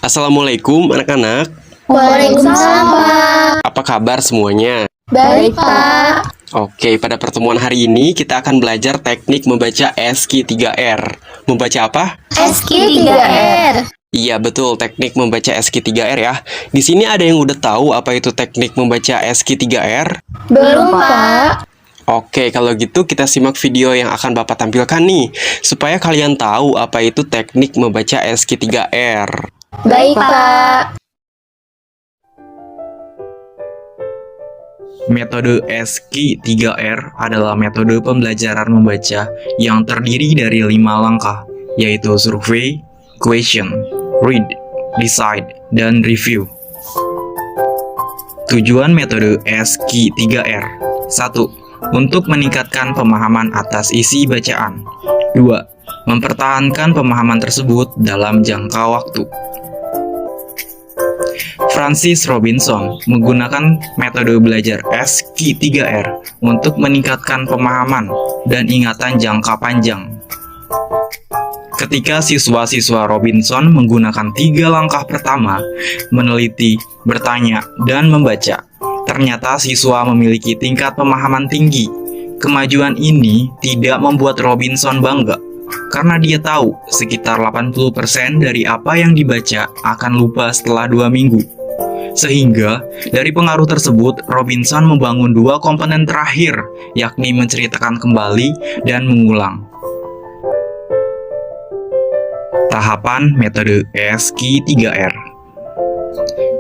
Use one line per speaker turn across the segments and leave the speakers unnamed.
Assalamualaikum anak-anak.
Waalaikumsalam, Pak.
Apa kabar semuanya?
Baik, Pak.
Oke, pada pertemuan hari ini kita akan belajar teknik membaca ESKI 3R. Membaca apa?
ESKI 3R.
Iya, betul, teknik membaca ESKI 3R ya. Di sini ada yang udah tahu apa itu teknik membaca ESKI 3R?
Belum, Pak.
Oke, kalau gitu kita simak video yang akan Bapak tampilkan nih, supaya kalian tahu apa itu teknik membaca ESKI 3R.
Baik, Pak.
Metode ESKI 3R adalah metode pembelajaran membaca yang terdiri dari 5 langkah, yaitu survei, question, read, decide, dan review. Tujuan metode ESKI 3R: 1. Untuk meningkatkan pemahaman atas isi bacaan. 2. Mempertahankan pemahaman tersebut dalam jangka waktu. Francis Robinson menggunakan metode belajar ESKI 3R untuk meningkatkan pemahaman dan ingatan jangka panjang. Ketika siswa-siswa Robinson menggunakan 3 langkah pertama, meneliti, bertanya, dan membaca, ternyata siswa memiliki tingkat pemahaman tinggi. Kemajuan ini tidak membuat Robinson bangga, karena dia tahu sekitar 80% dari apa yang dibaca akan lupa setelah 2 minggu. Sehingga, dari pengaruh tersebut, Robinson membangun 2 komponen terakhir, yakni menceritakan kembali dan mengulang. Tahapan metode ESKI 3R.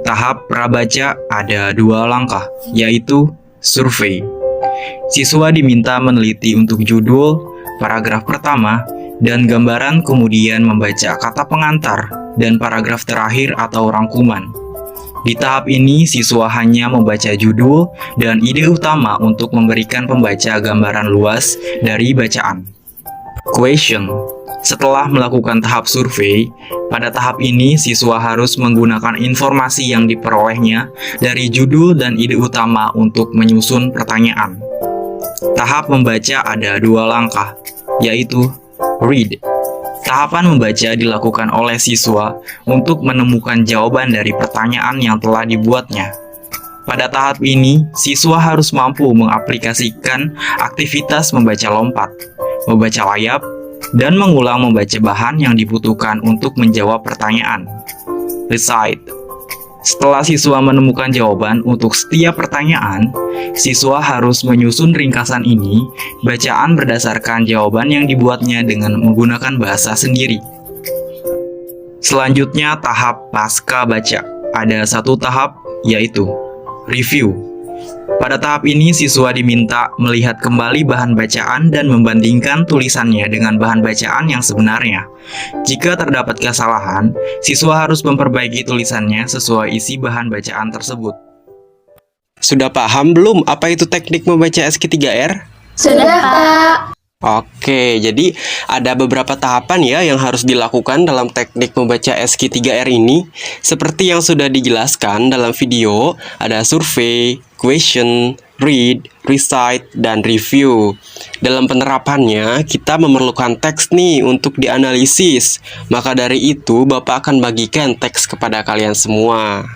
Tahap prabaca ada 2 langkah, yaitu survei. Siswa diminta meneliti untuk judul, paragraf pertama, dan gambaran, kemudian membaca kata pengantar dan paragraf terakhir atau rangkuman. Di tahap ini, siswa hanya membaca judul dan ide utama untuk memberikan pembaca gambaran luas dari bacaan. Question. Setelah melakukan tahap survei, pada tahap ini siswa harus menggunakan informasi yang diperolehnya dari judul dan ide utama untuk menyusun pertanyaan. Tahap membaca ada 2 langkah, yaitu read. Tahapan membaca dilakukan oleh siswa untuk menemukan jawaban dari pertanyaan yang telah dibuatnya. Pada tahap ini, siswa harus mampu mengaplikasikan aktivitas membaca lompat, membaca layap, dan mengulang membaca bahan yang dibutuhkan untuk menjawab pertanyaan. Decide. Setelah siswa menemukan jawaban untuk setiap pertanyaan, siswa harus menyusun ringkasan ini, bacaan berdasarkan jawaban yang dibuatnya dengan menggunakan bahasa sendiri. Selanjutnya, tahap pasca baca. Ada 1 tahap, yaitu review. Pada tahap ini, siswa diminta melihat kembali bahan bacaan dan membandingkan tulisannya dengan bahan bacaan yang sebenarnya. Jika terdapat kesalahan, siswa harus memperbaiki tulisannya sesuai isi bahan bacaan tersebut. Sudah paham belum apa itu teknik membaca ESKI 3R?
Sudah, Pak.
Oke, jadi ada beberapa tahapan ya yang harus dilakukan dalam teknik membaca ESKI 3R ini. Seperti yang sudah dijelaskan dalam video, ada survei, question, read, recite, dan review. Dalam penerapannya, kita memerlukan teks nih untuk dianalisis. Maka dari itu, Bapak akan bagikan teks kepada kalian semua.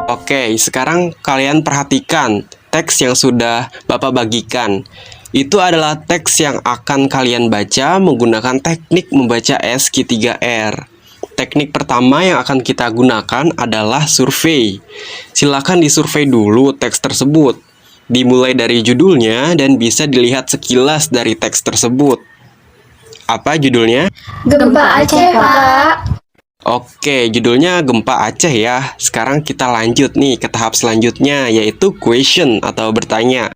Oke, sekarang kalian perhatikan teks yang sudah Bapak bagikan. Itu adalah teks yang akan kalian baca menggunakan teknik membaca ESKI 3R. Teknik pertama yang akan kita gunakan adalah survei. Silakan disurvei dulu teks tersebut. Dimulai dari judulnya dan bisa dilihat sekilas dari teks tersebut. Apa judulnya?
Gempa Aceh, Pak.
Oke, judulnya Gempa Aceh ya. Sekarang kita lanjut nih ke tahap selanjutnya, yaitu question atau bertanya.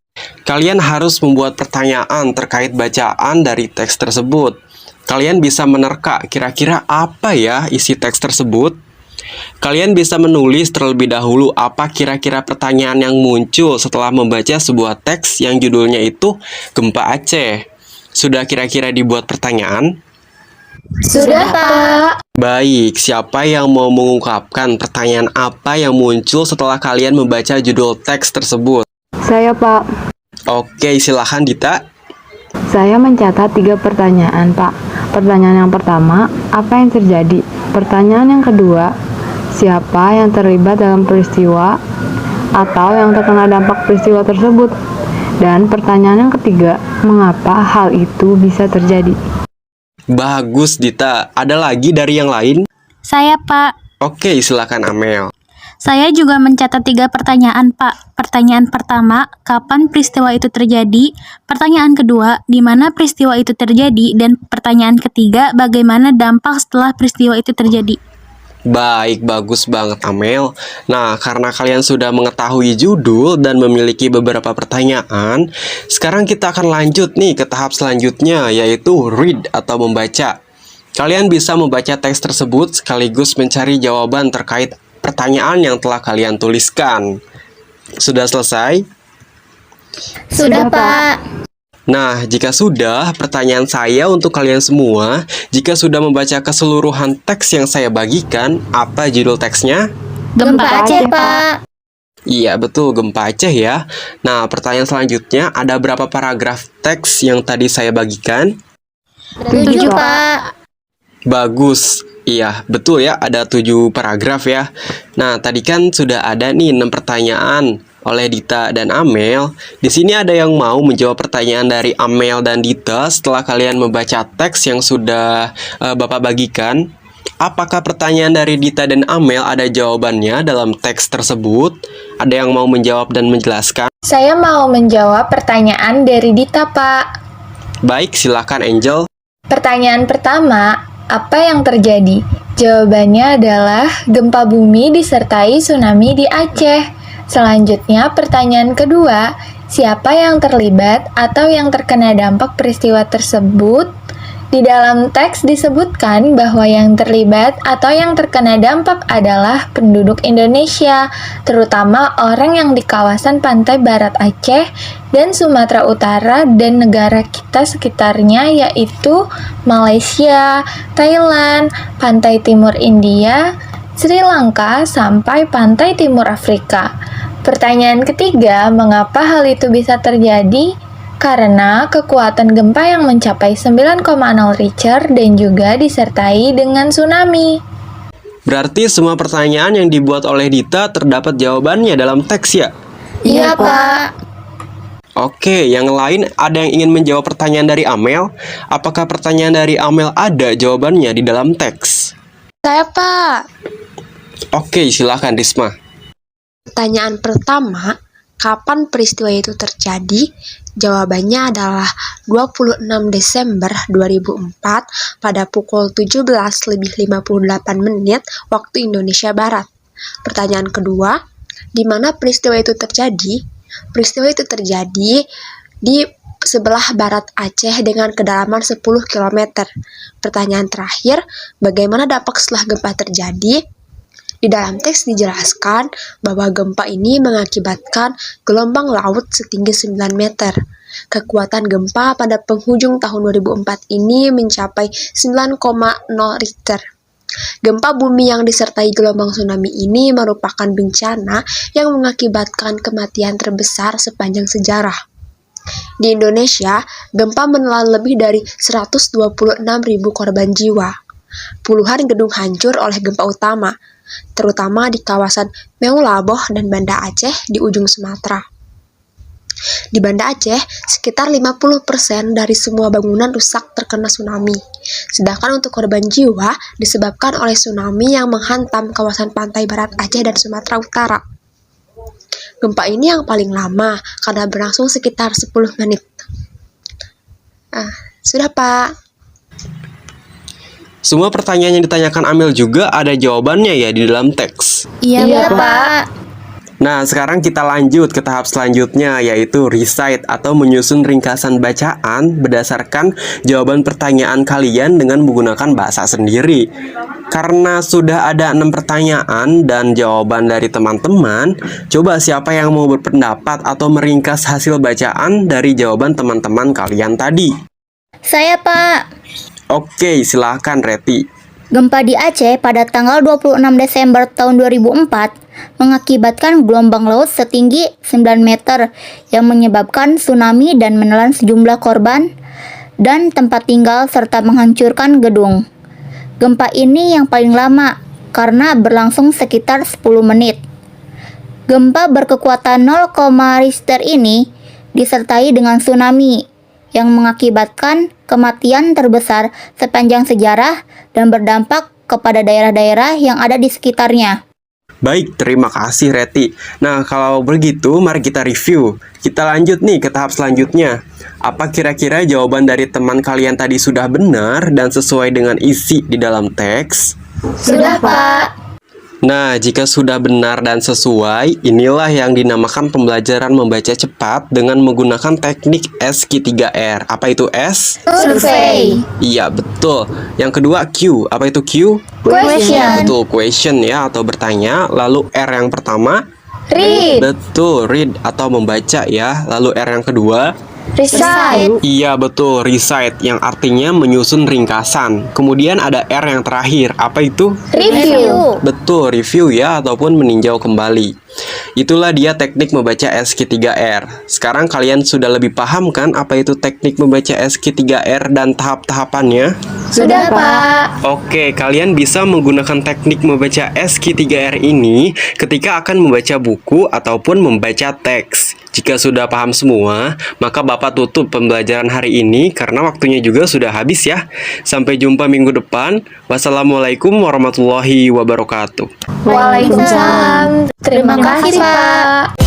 Kalian harus membuat pertanyaan terkait bacaan dari teks tersebut. Kalian bisa menerka kira-kira apa ya isi teks tersebut. Kalian bisa menulis terlebih dahulu apa kira-kira pertanyaan yang muncul setelah membaca sebuah teks yang judulnya itu Gempa Aceh. Sudah kira-kira dibuat pertanyaan?
Sudah, Pak.
Baik, siapa yang mau mengungkapkan pertanyaan apa yang muncul setelah kalian membaca judul teks tersebut?
Saya, Pak.
Oke, silahkan Dita.
Saya mencatat 3 pertanyaan, Pak. Pertanyaan yang pertama, apa yang terjadi? Pertanyaan yang kedua, siapa yang terlibat dalam peristiwa atau yang terkena dampak peristiwa tersebut? Dan pertanyaan yang ketiga, mengapa hal itu bisa terjadi?
Bagus Dita, ada lagi dari yang lain?
Saya, Pak.
Oke, silakan Amel.
Saya juga mencatat 3 pertanyaan, Pak. Pertanyaan pertama, kapan peristiwa itu terjadi? Pertanyaan kedua, di mana peristiwa itu terjadi? Dan pertanyaan ketiga, bagaimana dampak setelah peristiwa itu terjadi?
Baik, bagus banget Amel. Nah, karena kalian sudah mengetahui judul dan memiliki beberapa pertanyaan, sekarang kita akan lanjut nih ke tahap selanjutnya, yaitu read atau membaca. Kalian bisa membaca teks tersebut sekaligus mencari jawaban terkait pertanyaan yang telah kalian tuliskan. Sudah selesai?
Sudah, Pak.
Nah, jika sudah, pertanyaan saya untuk kalian semua, jika sudah membaca keseluruhan teks yang saya bagikan, apa judul teksnya?
Gempa Aceh, Pak.
Iya, betul, gempa Aceh ya. Nah, pertanyaan selanjutnya, ada berapa paragraf teks yang tadi saya bagikan?
7, Pak.
Bagus. Iya, betul ya, ada 7 paragraf ya. Nah, tadi kan sudah ada nih 6 pertanyaan oleh Dita dan Amel. Di sini ada yang mau menjawab pertanyaan dari Amel dan Dita setelah kalian membaca teks yang sudah Bapak bagikan. Apakah pertanyaan dari Dita dan Amel ada jawabannya dalam teks tersebut? Ada yang mau menjawab dan menjelaskan?
Saya mau menjawab pertanyaan dari Dita, Pak.
Baik, silakan Angel.
Pertanyaan pertama, apa yang terjadi? Jawabannya adalah gempa bumi disertai tsunami di Aceh. Selanjutnya, pertanyaan kedua, siapa yang terlibat atau yang terkena dampak peristiwa tersebut? Di dalam teks disebutkan bahwa yang terlibat atau yang terkena dampak adalah penduduk Indonesia, terutama orang yang di kawasan pantai barat Aceh dan Sumatera Utara dan negara kita sekitarnya yaitu Malaysia, Thailand, pantai timur India, Sri Lanka, sampai pantai timur Afrika. Pertanyaan ketiga, mengapa hal itu bisa terjadi? Karena kekuatan gempa yang mencapai 9,0 Richter dan juga disertai dengan tsunami.
Berarti semua pertanyaan yang dibuat oleh Dita terdapat jawabannya dalam teks ya?
Iya, Pak.
Oke, yang lain ada yang ingin menjawab pertanyaan dari Amel? Apakah pertanyaan dari Amel ada jawabannya di dalam teks?
Saya, Pak.
Oke, silakan Risma.
Pertanyaan pertama, kapan peristiwa itu terjadi? Jawabannya adalah 26 Desember 2004 pada pukul 17:58 waktu Indonesia Barat. Pertanyaan kedua, di mana peristiwa itu terjadi? Peristiwa itu terjadi di sebelah barat Aceh dengan kedalaman 10 km. Pertanyaan terakhir, bagaimana dampak setelah gempa terjadi? Di dalam teks dijelaskan bahwa gempa ini mengakibatkan gelombang laut setinggi 9 meter. Kekuatan gempa pada penghujung tahun 2004 ini mencapai 9,0 Richter. Gempa bumi yang disertai gelombang tsunami ini merupakan bencana yang mengakibatkan kematian terbesar sepanjang sejarah. Di Indonesia, gempa menelan lebih dari 126.000 korban jiwa. Puluhan gedung hancur oleh gempa utama, terutama di kawasan Meulaboh dan Banda Aceh di ujung Sumatera. Di Banda Aceh, sekitar 50% dari semua bangunan rusak terkena tsunami. Sedangkan untuk korban jiwa disebabkan oleh tsunami yang menghantam kawasan pantai barat Aceh dan Sumatera Utara. Gempa ini yang paling lama karena berlangsung sekitar 10 menit. Sudah, Pak.
Semua pertanyaan yang ditanyakan Amel juga ada jawabannya ya di dalam teks.
Iya, Pak.
Nah, sekarang kita lanjut ke tahap selanjutnya, yaitu recite atau menyusun ringkasan bacaan berdasarkan jawaban pertanyaan kalian dengan menggunakan bahasa sendiri. Karena sudah ada 6 pertanyaan dan jawaban dari teman-teman, coba siapa yang mau berpendapat atau meringkas hasil bacaan dari jawaban teman-teman kalian tadi?
Saya, Pak.
Oke, silahkan Reti.
Gempa di Aceh pada tanggal 26 Desember tahun 2004 mengakibatkan gelombang laut setinggi 9 meter yang menyebabkan tsunami dan menelan sejumlah korban dan tempat tinggal serta menghancurkan gedung. Gempa ini yang paling lama karena berlangsung sekitar 10 menit. Gempa berkekuatan 0, Richter ini disertai dengan tsunami yang mengakibatkan kematian terbesar sepanjang sejarah dan berdampak kepada daerah-daerah yang ada di sekitarnya.
Baik, terima kasih Reti. Nah, kalau begitu mari kita review. Kita lanjut nih ke tahap selanjutnya. Apa kira-kira jawaban dari teman kalian tadi sudah benar dan sesuai dengan isi di dalam teks?
Sudah, Pak.
Nah, jika sudah benar dan sesuai, inilah yang dinamakan pembelajaran membaca cepat dengan menggunakan teknik SQ3R. Apa itu S?
Survei.
Iya, betul. Yang kedua Q. Apa itu Q?
Question.
Betul, question ya atau bertanya. Lalu R yang pertama?
Read.
Betul, read atau membaca ya. Lalu R yang kedua?
Recite.
Iya, betul, recite yang artinya menyusun ringkasan. Kemudian ada R yang terakhir. Apa itu?
Review.
Betul, review ya ataupun meninjau kembali. Itulah dia teknik membaca SQ3R. Sekarang kalian sudah lebih paham kan apa itu teknik membaca SQ3R dan tahap-tahapannya?
Sudah, Pak.
Oke, kalian bisa menggunakan teknik membaca SQ3R ini ketika akan membaca buku ataupun membaca teks. Jika sudah paham semua, maka Bapak tutup pembelajaran hari ini karena waktunya juga sudah habis ya. Sampai jumpa minggu depan. Wassalamualaikum warahmatullahi wabarakatuh.
Waalaikumsalam. Terima kasih, Pak.